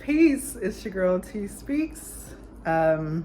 Peace, it's your girl T Speaks. Chilling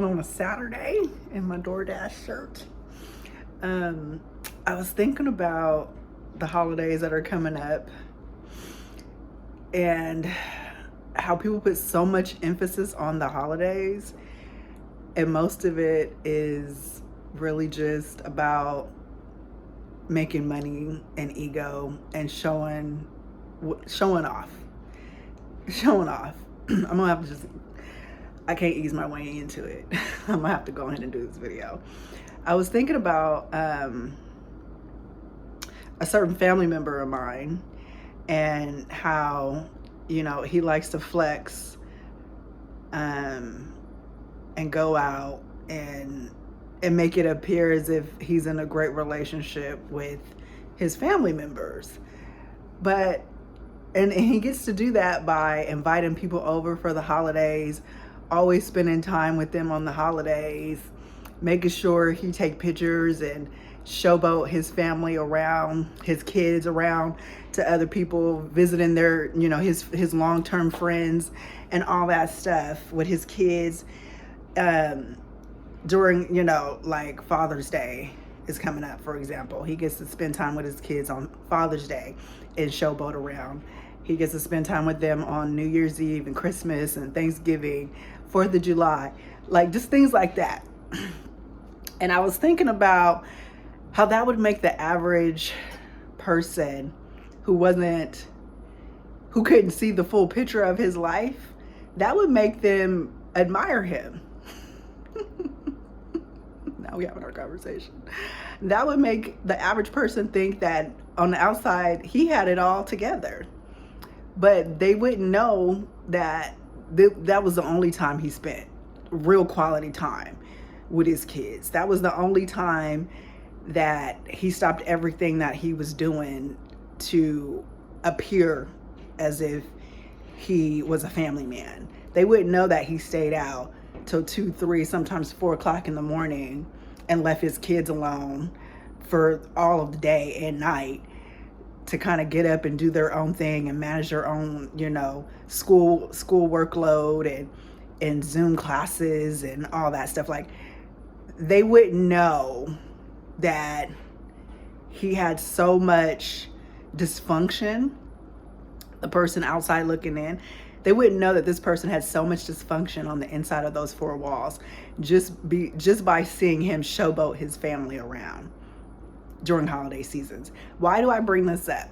on a Saturday in my DoorDash shirt. I was thinking about the holidays that are coming up and how people put so much emphasis on the holidays, and most of it is really just about making money and ego and showing off. I'm gonna have to I can't ease my way into it. I'm gonna have to go ahead and do this video. I was thinking about a certain family member of mine and how, he likes to flex and go out and make it appear as if he's in a great relationship with his family members. But and he gets to do that by inviting people over for the holidays, always spending time with them on the holidays, making sure he take pictures and showboat his family around, his kids around to other people, visiting their, his long-term friends and all that stuff with his kids. During, like Father's Day is coming up, for example. He gets to spend time with his kids on Father's Day and showboat around. He gets to spend time with them on New Year's Eve and Christmas and Thanksgiving, 4th of July, like just things like that. And I was thinking about how that would make the average person who couldn't see the full picture of his life, that would make them admire him. Now we having our conversation. That would make the average person think that on the outside he had it all together, but they wouldn't know that that was the only time he spent real quality time with his kids. That was the only time that he stopped everything that he was doing to appear as if he was a family man. They wouldn't know that he stayed out till 2, 3, sometimes 4 o'clock in the morning and left his kids alone for all of the day and night to kind of get up and do their own thing and manage their own, school workload and Zoom classes and all that stuff. Like, they wouldn't know that he had so much dysfunction. The person outside looking in, they wouldn't know that this person had so much dysfunction on the inside of those 4 walls just by seeing him showboat his family around during holiday seasons. Why do I bring this up?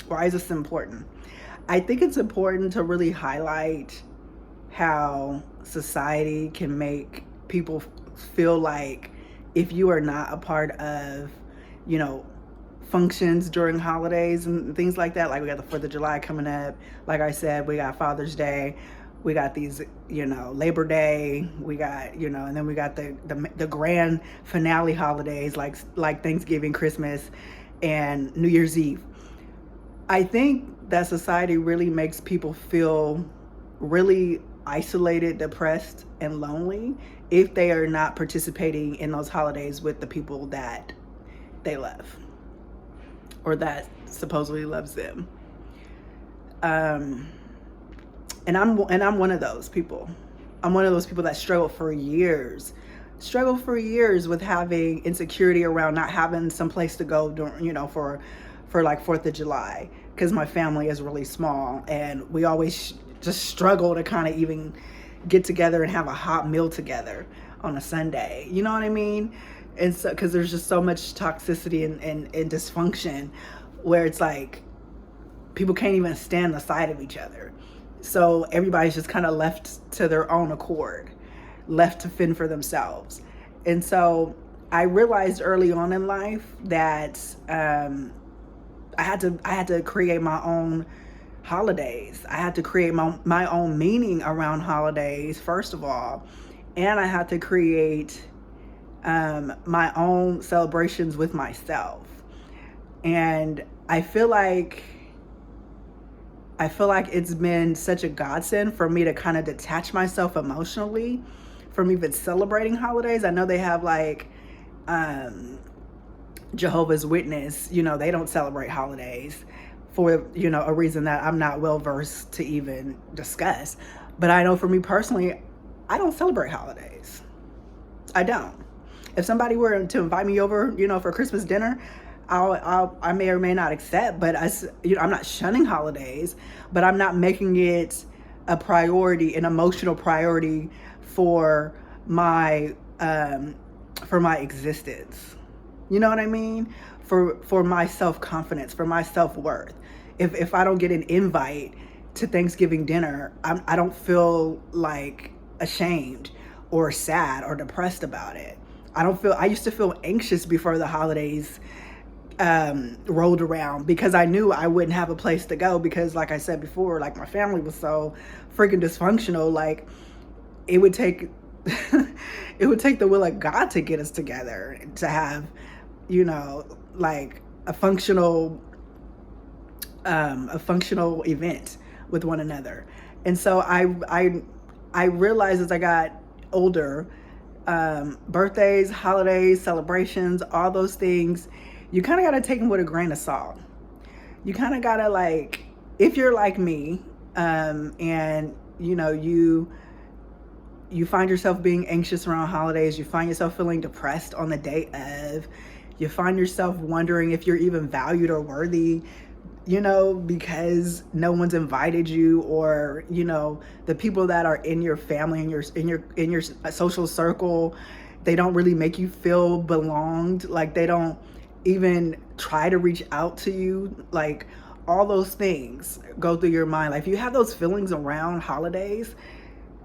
Why is this important? I think it's important to really highlight how society can make people feel like if you are not a part of, functions during holidays and things like that, like we got the 4th of July coming up, like I said, we got Father's Day, we got these, Labor Day, we got, and then we got the grand finale holidays like Thanksgiving, Christmas, and New Year's Eve. I think that society really makes people feel really isolated, depressed, and lonely if they are not participating in those holidays with the people that they love or that supposedly loves them. And I'm one of those people. I'm one of those people that struggled for years with having insecurity around not having some place to go during, for like 4th of July, because my family is really small and we always just struggle to kind of even get together and have a hot meal together on a Sunday. You know what I mean? And so, because there's just so much toxicity and dysfunction where it's like people can't even stand the sight of each other. So everybody's just kind of left to their own accord, left to fend for themselves. And so I realized early on in life that I had to create my own holidays. I had to create my own meaning around holidays, first of all. And I had to create my own celebrations with myself. And I feel like it's been such a godsend for me to kind of detach myself emotionally from even celebrating holidays. I know they have like Jehovah's Witness, they don't celebrate holidays. for, you know, a reason that I'm not well versed to even discuss. But I know for me personally, I don't celebrate holidays. I don't. If somebody were to invite me over, you know, for Christmas dinner, I may or may not accept. But you know, I'm not shunning holidays, but I'm not making it a priority, an emotional priority for my existence. You know what I mean? For my self-confidence, for my self-worth. If I don't get an invite to Thanksgiving dinner, I don't feel like ashamed or sad or depressed about it. I used to feel anxious before the holidays rolled around, because I knew I wouldn't have a place to go, because like I said before, like my family was so freaking dysfunctional. Like it would take it would take the will of God to get us together, to have, you know, like a functional event with one another. And so I realized as I got older, birthdays, holidays, celebrations, all those things, you kind of got to take them with a grain of salt. You kind of got to, like, if you're like me, and you know, you find yourself being anxious around holidays, you find yourself feeling depressed on the day of, you find yourself wondering if you're even valued or worthy, you know, because no one's invited you, or, you know, the people that are in your family, in your social circle, they don't really make you feel belonged. Like they don't even try to reach out to you. Like all those things go through your mind. Like if you have those feelings around holidays,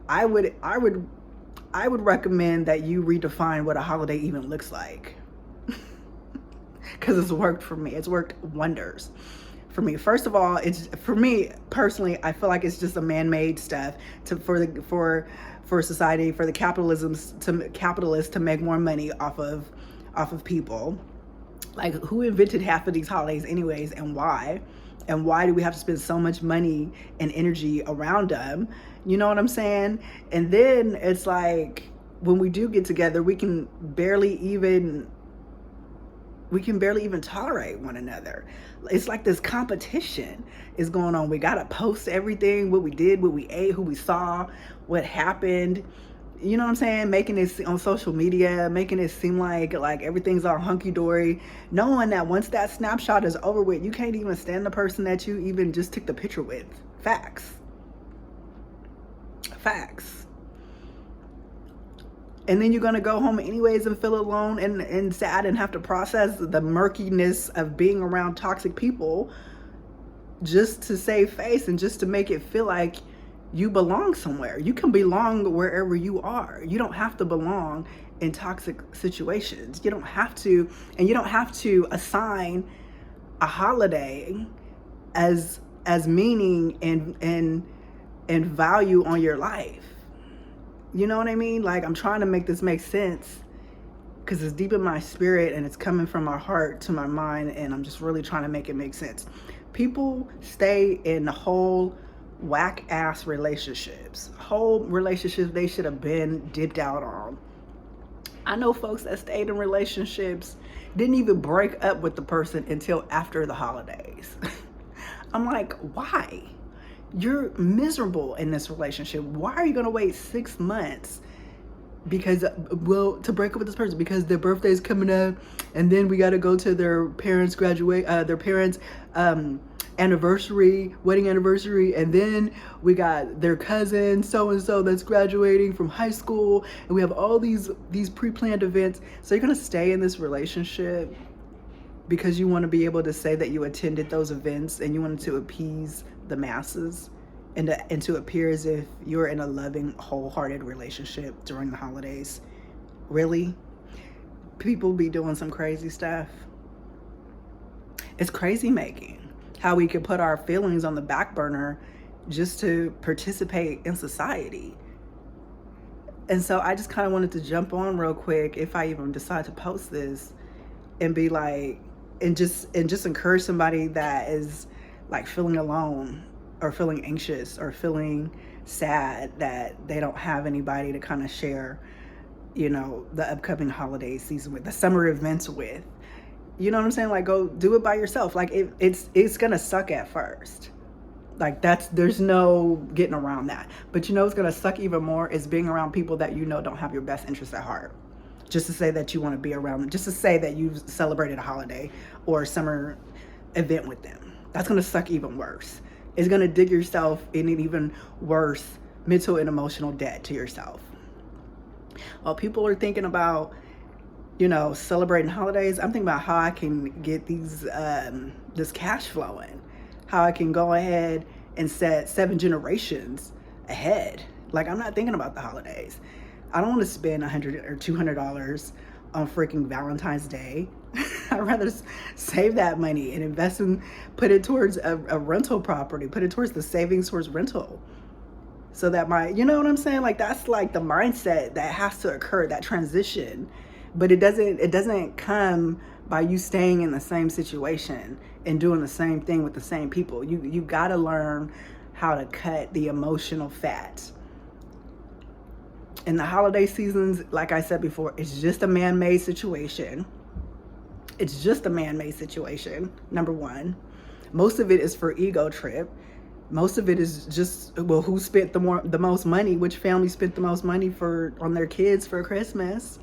I would recommend that you redefine what a holiday even looks like. Because it's worked for me. It's worked wonders for me. First of all, it's, for me personally, I feel like it's just a man-made stuff for society, for the capitalists to make more money off of people. Like, who invented half of these holidays anyways, and why? And why do we have to spend so much money and energy around them? You know what I'm saying? And then it's like, when we do get together, we can barely even tolerate one another. It's like this competition is going on. We gotta post everything, what we did, what we ate, who we saw, what happened. You know what I'm saying? Making it on social media, making it seem like everything's all hunky-dory, knowing that once that snapshot is over with, you can't even stand the person that you even just took the picture with. Facts. And then you're going to go home anyways and feel alone and sad and have to process the murkiness of being around toxic people just to save face and just to make it feel like you belong somewhere. You can belong wherever you are. You don't have to belong in toxic situations. You don't have to, and you don't have to assign a holiday as meaning and value on your life. You know what I mean? Like, I'm trying to make this make sense because it's deep in my spirit and it's coming from my heart to my mind, and I'm just really trying to make it make sense. People stay in whole whack ass relationships, they should have been dipped out on. I know folks that stayed in relationships, didn't even break up with the person until after the holidays. I'm like, why? You're miserable in this relationship. Why are you going to wait 6 months to break up with this person? Because their birthday is coming up, and then we got to go to their parents' wedding anniversary, and then we got their cousin so-and-so that's graduating from high school, and we have all these pre-planned events. So you're going to stay in this relationship because you want to be able to say that you attended those events and you wanted to appease the masses and to appear as if you're in a loving, wholehearted relationship during the holidays. Really? People be doing some crazy stuff. It's crazy making how we could put our feelings on the back burner just to participate in society. And so I just kind of wanted to jump on real quick, if I even decide to post this, and be like, and just encourage somebody that is like feeling alone or feeling anxious or feeling sad that they don't have anybody to kind of share, you know, the upcoming holiday season with, the summer events with. You know what I'm saying? Like, go do it by yourself. Like, it's gonna suck at first. Like, there's no getting around that. But you know what's gonna suck even more is being around people that you know don't have your best interests at heart. Just to say that you want to be around them, just to say that you've celebrated a holiday or a summer event with them. That's gonna suck even worse. It's gonna dig yourself in an even worse mental and emotional debt to yourself. While people are thinking about, you know, celebrating holidays, I'm thinking about how I can get this cash flowing, how I can go ahead and set 7 generations ahead. Like, I'm not thinking about the holidays. I don't want to spend $100 or $200 on freaking Valentine's Day. I'd rather save that money and invest in, put it towards a rental property, put it towards the savings towards rental. So that you know what I'm saying? Like, that's like the mindset that has to occur, that transition. But it doesn't come by you staying in the same situation and doing the same thing with the same people. You got to learn how to cut the emotional fat. In the holiday seasons, like I said before, it's just a man-made situation. It's just a man-made situation, number one. Most of it is for ego trip. Most of it is just, well, who spent the most money? Which family spent the most money on their kids for Christmas?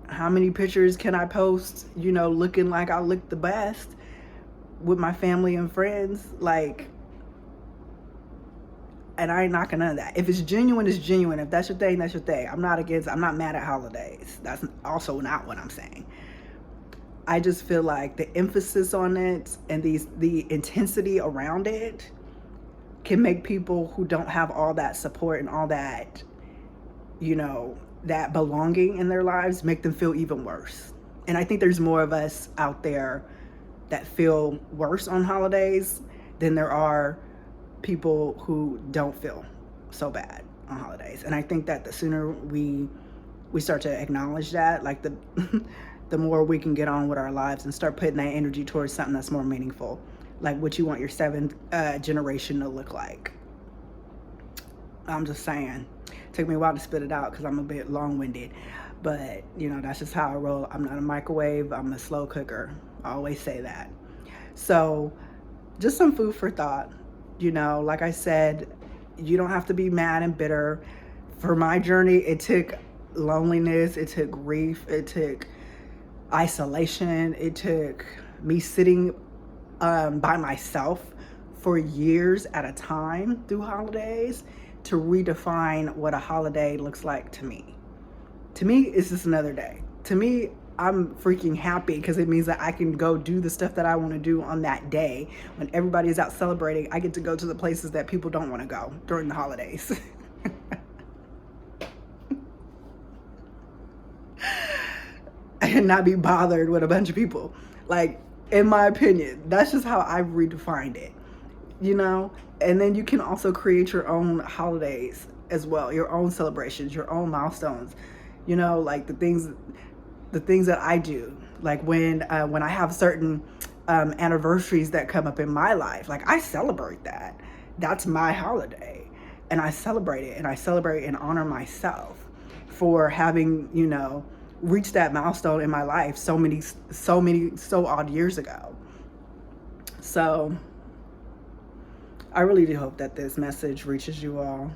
How many pictures can I post, you know, looking like I look the best with my family and friends? Like, and I ain't knocking none of that. If it's genuine, it's genuine. If that's your thing, that's your thing. I'm not mad at holidays. That's also not what I'm saying. I just feel like the emphasis on it and the intensity around it can make people who don't have all that support and all that, you know, that belonging in their lives, make them feel even worse. And I think there's more of us out there that feel worse on holidays than there are people who don't feel so bad on holidays. And I think that the sooner we start to acknowledge that, like the more we can get on with our lives and start putting that energy towards something that's more meaningful, like what you want your 7th generation to look like. I'm just saying. It took me a while to spit it out because I'm a bit long-winded, but you know, that's just how I roll. I'm not a microwave, I'm a slow cooker. I always say that. So just some food for thought. You know, like I said, you don't have to be mad and bitter. For my journey, it took loneliness, it took grief, it took isolation, it took me sitting by myself for years at a time through holidays to redefine what a holiday looks like to me. To me, it's just another day. To me, I'm freaking happy because it means that I can go do the stuff that I want to do on that day. When everybody is out celebrating, I get to go to the places that people don't want to go during the holidays. And not be bothered with a bunch of people. Like, in my opinion, that's just how I've redefined it, you know? And then you can also create your own holidays as well, your own celebrations, your own milestones, you know, like the things that I do, like when I have certain anniversaries that come up in my life, like I celebrate that. That's my holiday, and I celebrate it, and I celebrate and honor myself for having, you know, reached that milestone in my life so odd years ago. So I really do hope that this message reaches you all.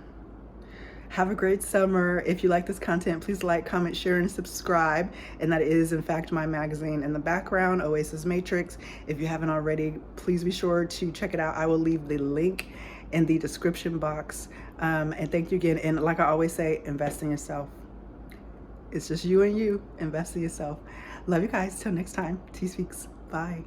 Have a great summer. If you like this content, please like, comment, share, and subscribe. And that is, in fact, my magazine in the background, Oasis Matrix. If you haven't already, please be sure to check it out. I will leave the link in the description box. And thank you again. And like I always say, invest in yourself. It's just you and you. Invest in yourself. Love you guys. Till next time. T-Speaks. Bye.